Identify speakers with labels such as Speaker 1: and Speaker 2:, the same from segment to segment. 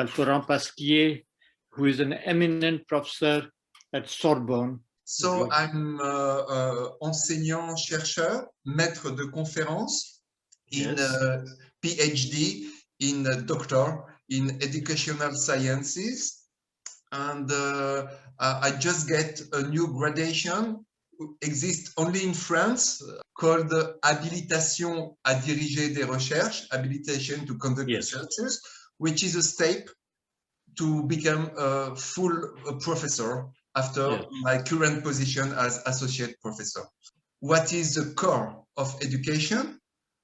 Speaker 1: Florent Pasquier, who is an eminent professor at Sorbonne.
Speaker 2: So I'm enseignant chercheur, maître de conférence in PhD, in doctor in educational sciences, and I just get a new gradation, exists only in France, called habilitation à diriger des recherches, habilitation to conduct researches, which is a step to become a full professor after my current position as associate professor. What is the core of education?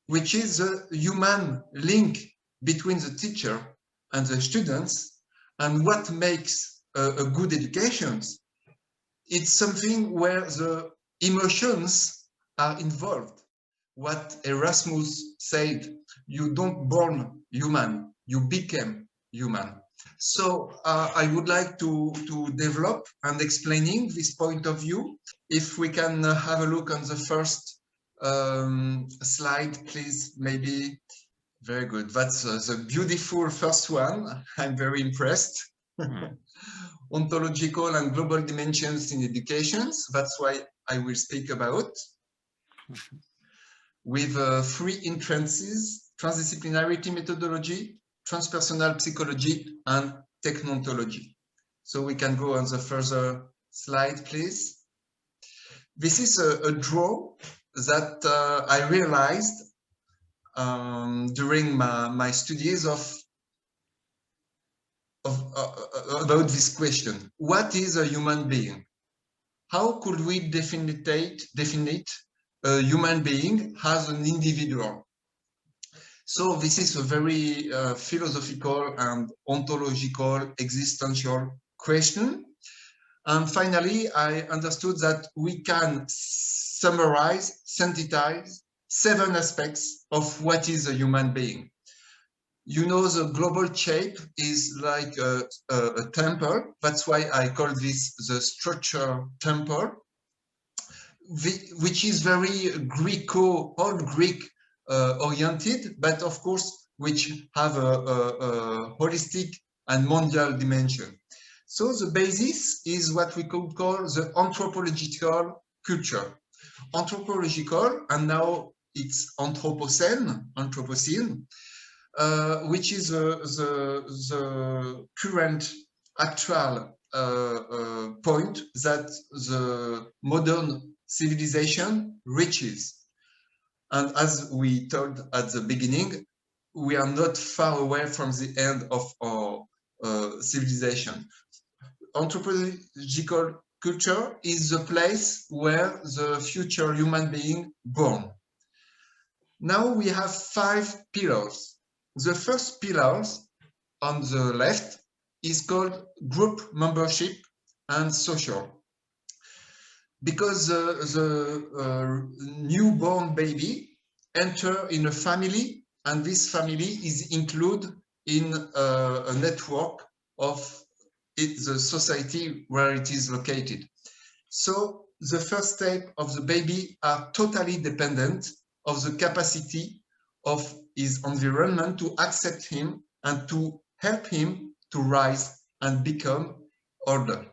Speaker 2: Which is the human link between the teacher and the students, and what makes a good education. It's something where the emotions are involved. What Erasmus said, you don't born human, you become human. So I would like to develop and explaining this point of view. If we can have a look on the first slide, please, maybe. Very good. That's the beautiful first one. I'm very impressed. Ontological and global dimensions in educations. That's why I will speak about. With 3 entrances: transdisciplinarity methodology, transpersonal psychology, and technontology. So we can go on the further slide, please. This is a draw that I realized during my studies about this question. What is a human being? How could we definite a human being as an individual? So this is a very philosophical and ontological existential question. And finally, I understood that we can summarize, synthesize 7 aspects of what is a human being. You know, the global shape is like a temple. That's why I call this the structure temple, which is very old Greek oriented, but of course, which have a holistic and mondial dimension. So the basis is what we could call the anthropological culture. Anthropological, and now it's Anthropocene, which is the current actual point that the modern civilization reaches. And as we told at the beginning, we are not far away from the end of our civilization. Anthropological culture is the place where the future human being born. Now we have 5 pillars. The first pillar on the left is called group membership and social. Because the newborn baby enter in a family, and this family is included in a network of the society where it is located. So the first step of the baby are totally dependent of the capacity of his environment to accept him and to help him to rise and become older.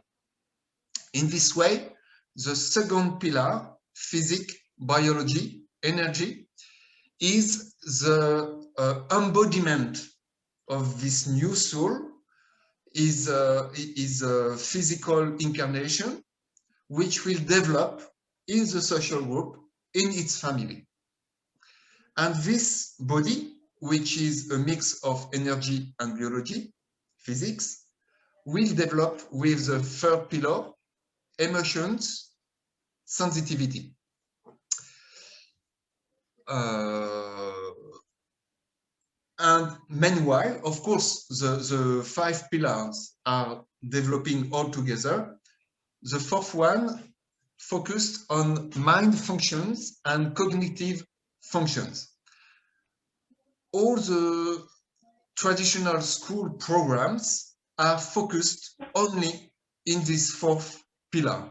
Speaker 2: In this way, the second pillar, physics, biology, energy, is the embodiment of this new soul, is a physical incarnation, which will develop in the social group, in its family. And this body, which is a mix of energy and biology, physics, will develop with the third pillar, emotions, sensitivity. And meanwhile, of course, the 5 pillars are developing all together. The fourth one focused on mind functions and cognitive functions. All the traditional school programs are focused only in this 4th pillar,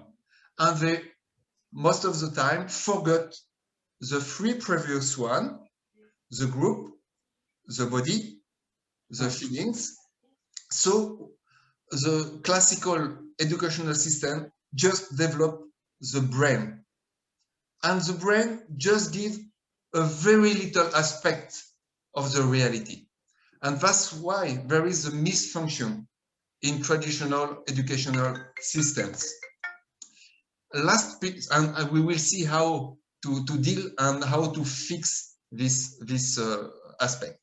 Speaker 2: and they most of the time forgot the 3 previous one: the group, the body, the feelings, So the classical educational system just develop the brain, and the brain just give a very little aspect of the reality. And that's why there is a misfunction in traditional educational systems. Last piece, and we will see how to deal and how to fix this aspect.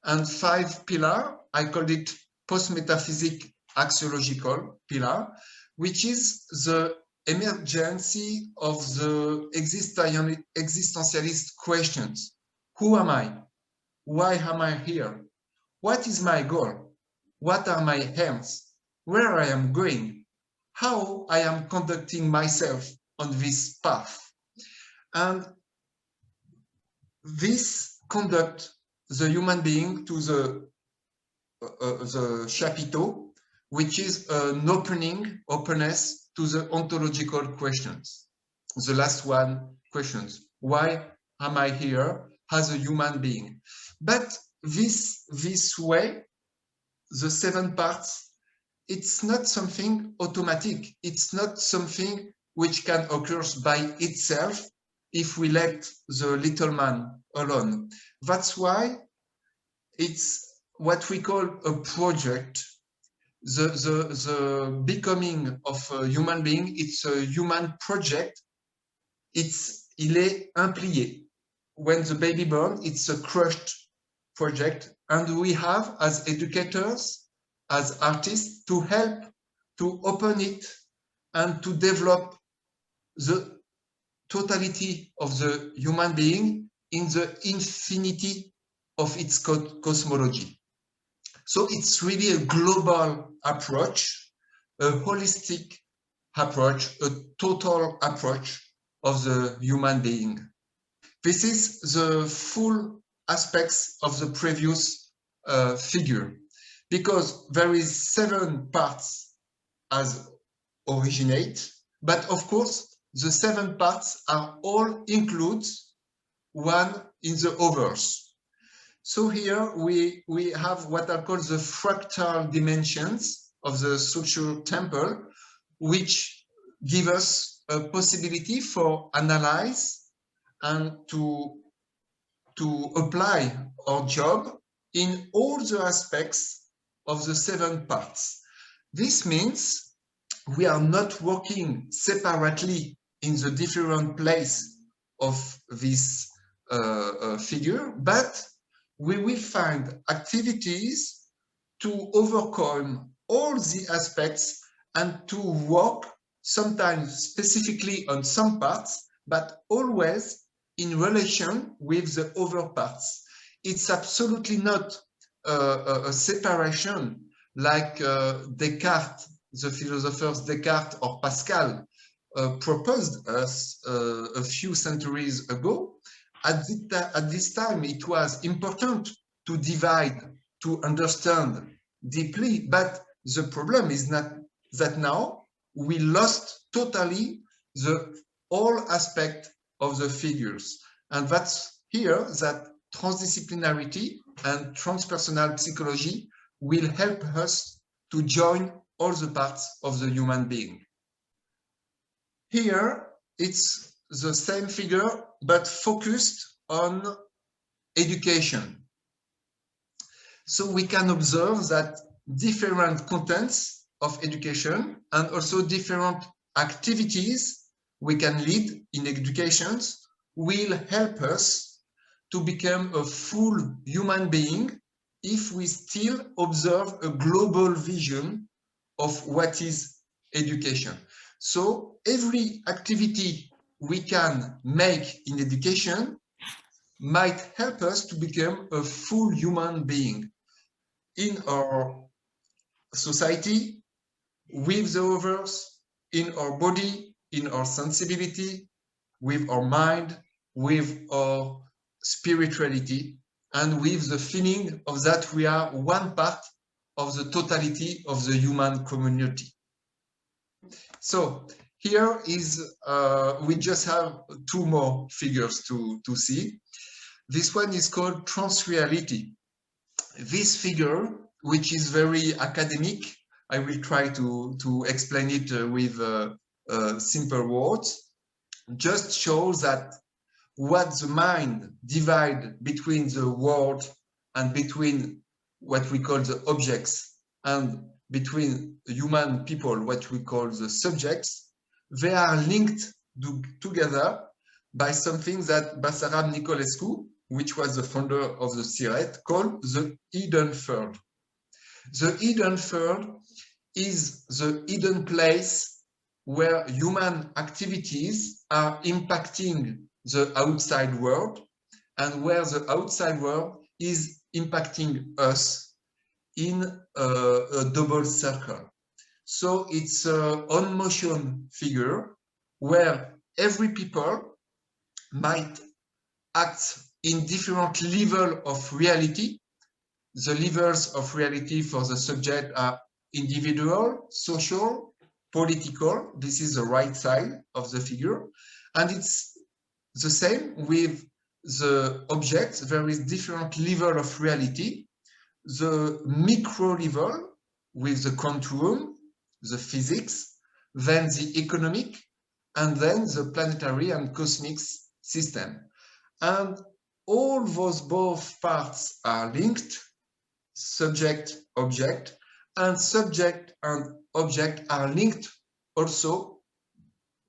Speaker 2: And 5 pillar, I called it post-metaphysic axiological pillar, which is the emergency of the existentialist questions. Who am I? Why am I here? What is my goal? What are my aims? Where I am going? How I am conducting myself on this path? And this conduct the human being to the chapiteau, which is an openness to the ontological questions. The last one, questions. Why am I here as a human being? But this way, the 7 parts, it's not something automatic. It's not something which can occur by itself if we let the little man alone. That's why it's what we call a project. The becoming of a human being, it's a human project. Il est implié. When the baby born, it's a crushed project, and we have, as educators, as artists, to help to open it and to develop the totality of the human being in the infinity of its cosmology. So it's really a global approach, a holistic approach, a total approach of the human being. This is the full aspects of the previous figure, because there is 7 parts as originate, but of course the 7 parts are all includes one in the others. So here we have what are called the fractal dimensions of the social temple, which give us a possibility for analyze and to apply our job in all the aspects of the 7 parts. This means we are not working separately in the different place of this figure, but we will find activities to overcome all the aspects and to work sometimes specifically on some parts, but always in relation with the other parts. It's absolutely not a separation like Descartes, the philosophers Descartes or Pascal proposed us a few centuries ago. At this time, it was important to divide, to understand deeply, but the problem is not that now we lost totally the all aspect of the figures. And that's here that transdisciplinarity and transpersonal psychology will help us to join all the parts of the human being. Here, it's the same figure, but focused on education. So we can observe that different contents of education and also different activities we can lead in educations will help us to become a full human being if we still observe a global vision of what is education. So every activity we can make in education might help us to become a full human being in our society, with the others, in our body, in our sensibility, with our mind, with our spirituality, and with the feeling of that we are one part of the totality of the human community. So here is, we just have 2 more figures to see. This one is called Transreality. This figure which is very academic. I will try to explain it with simple words. Just shows that what the mind divides between the world and between what we call the objects and between human people, what we call the subjects, they are linked together by something that Basarab Nicolescu, which was the founder of the CIRET, called the hidden third. The hidden third is the hidden place where human activities are impacting the outside world and where the outside world is impacting us in a double circle. So it's an on-motion figure where every people might act in different levels of reality. The levels of reality for the subject are individual, social, political. This is the right side of the figure. And it's the same with the objects. There is different level of reality. The micro level with the quantum, the physics, then the economic, and then the planetary and cosmic system. And all those both parts are linked, subject, object, and subject and object are linked also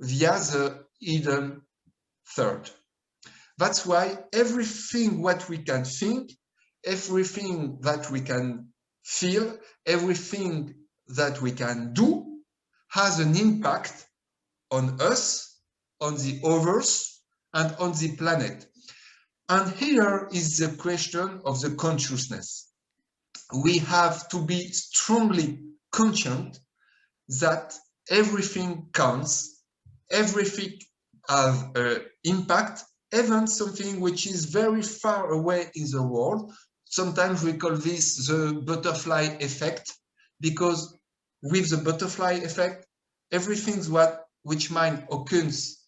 Speaker 2: via the hidden third. That's why everything what we can think, everything that we can feel, everything that we can do has an impact on us, on the others, and on the planet. And here is the question of the consciousness. We have to be strongly conscious that everything counts, everything has an impact, even something which is very far away in the world. Sometimes we call this the butterfly effect, because with the butterfly effect, everything which might occurs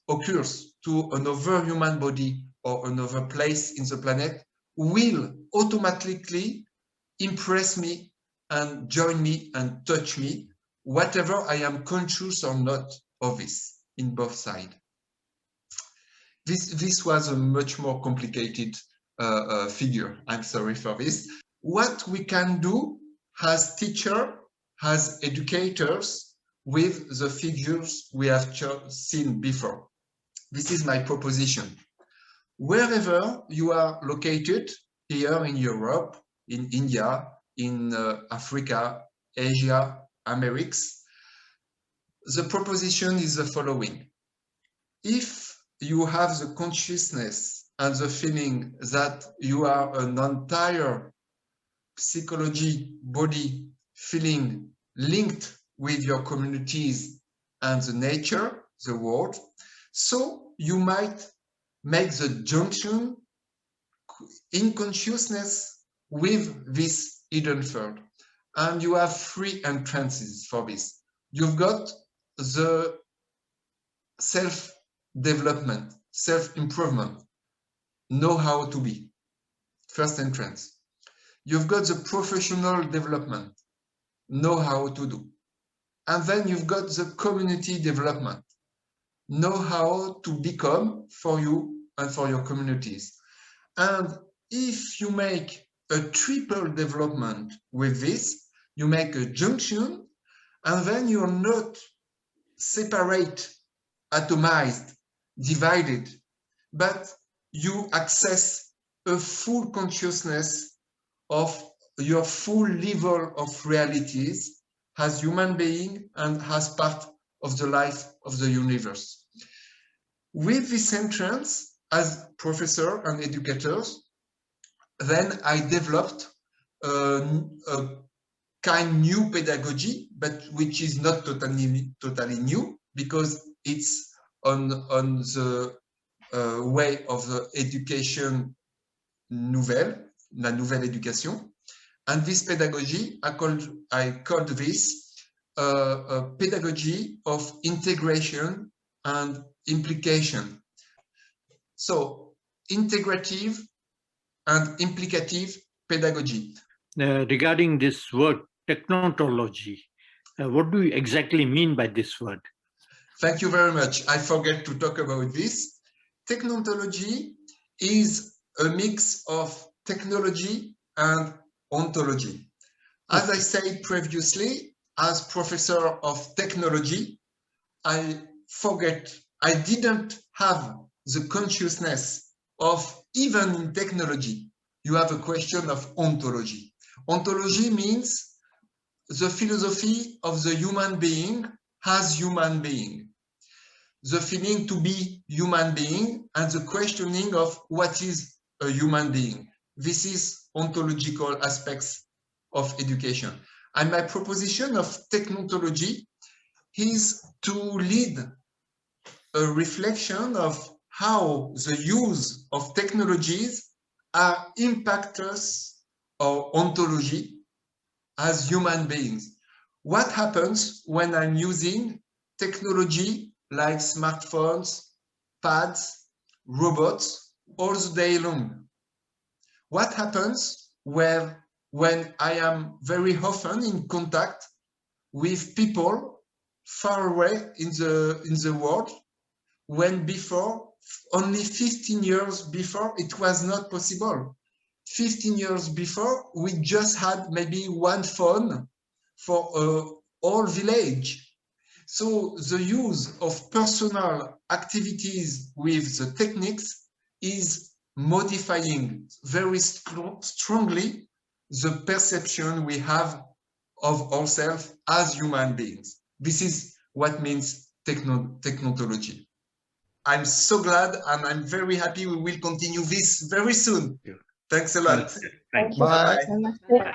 Speaker 2: to another human body or another place in the planet will automatically impress me and join me and touch me, whatever I am conscious or not of this in both sides. This was a much more complicated figure. I'm sorry for this. What we can do as teachers, as educators, with the figures we have seen before. This is my proposition. Wherever you are located, here in Europe, in India, in Africa, Asia, Americas, the proposition is the following. If you have the consciousness and the feeling that you are an entire psychology, body, feeling linked with your communities and the nature, the world, so you might make the junction in consciousness with this hidden third. And you have three entrances for this. You've got the self-development, self-improvement, know how to be, first entrance. You've got the professional development, know how to do. And then you've got the community development, know how to become for you and for your communities. And if you make a triple development with this, you make a junction, and then you're not separate, atomized, divided, but you access a full consciousness of your full level of realities as human being and as part of the life of the universe. With this entrance, as professor and educators, then I developed a kind new pedagogy, but which is not totally new, because it's on the way of the education nouvelle, la nouvelle éducation. And this pedagogy, I called this a pedagogy of integration and implication. So integrative and implicative pedagogy.
Speaker 1: regarding this word technontology. What do you exactly mean by this word?
Speaker 2: Thank you very much. I forget to talk about this. Technontology is a mix of technology and ontology. As I said previously, as professor of technology, I didn't have the consciousness of, even in technology, you have a question of ontology. Ontology means the philosophy of the human being as human being, the feeling to be human being, and the questioning of what is a human being. This is ontological aspects of education. And my proposition of technontology is to lead a reflection of how the use of technologies impact us or ontology as human beings. What happens when I'm using technology like smartphones, pads, robots all the day long? What happens when I am very often in contact with people far away in the world, when before, only 15 years before, it was not possible. 15 years before, we just had maybe one phone for a whole village. So the use of personal activities with the techniques is modifying very strongly the perception we have of ourselves as human beings. This is what means technontology. I'm so glad and I'm very happy we will continue this very soon. Thanks a lot.
Speaker 1: Thank you.
Speaker 2: Bye.
Speaker 3: Namaste.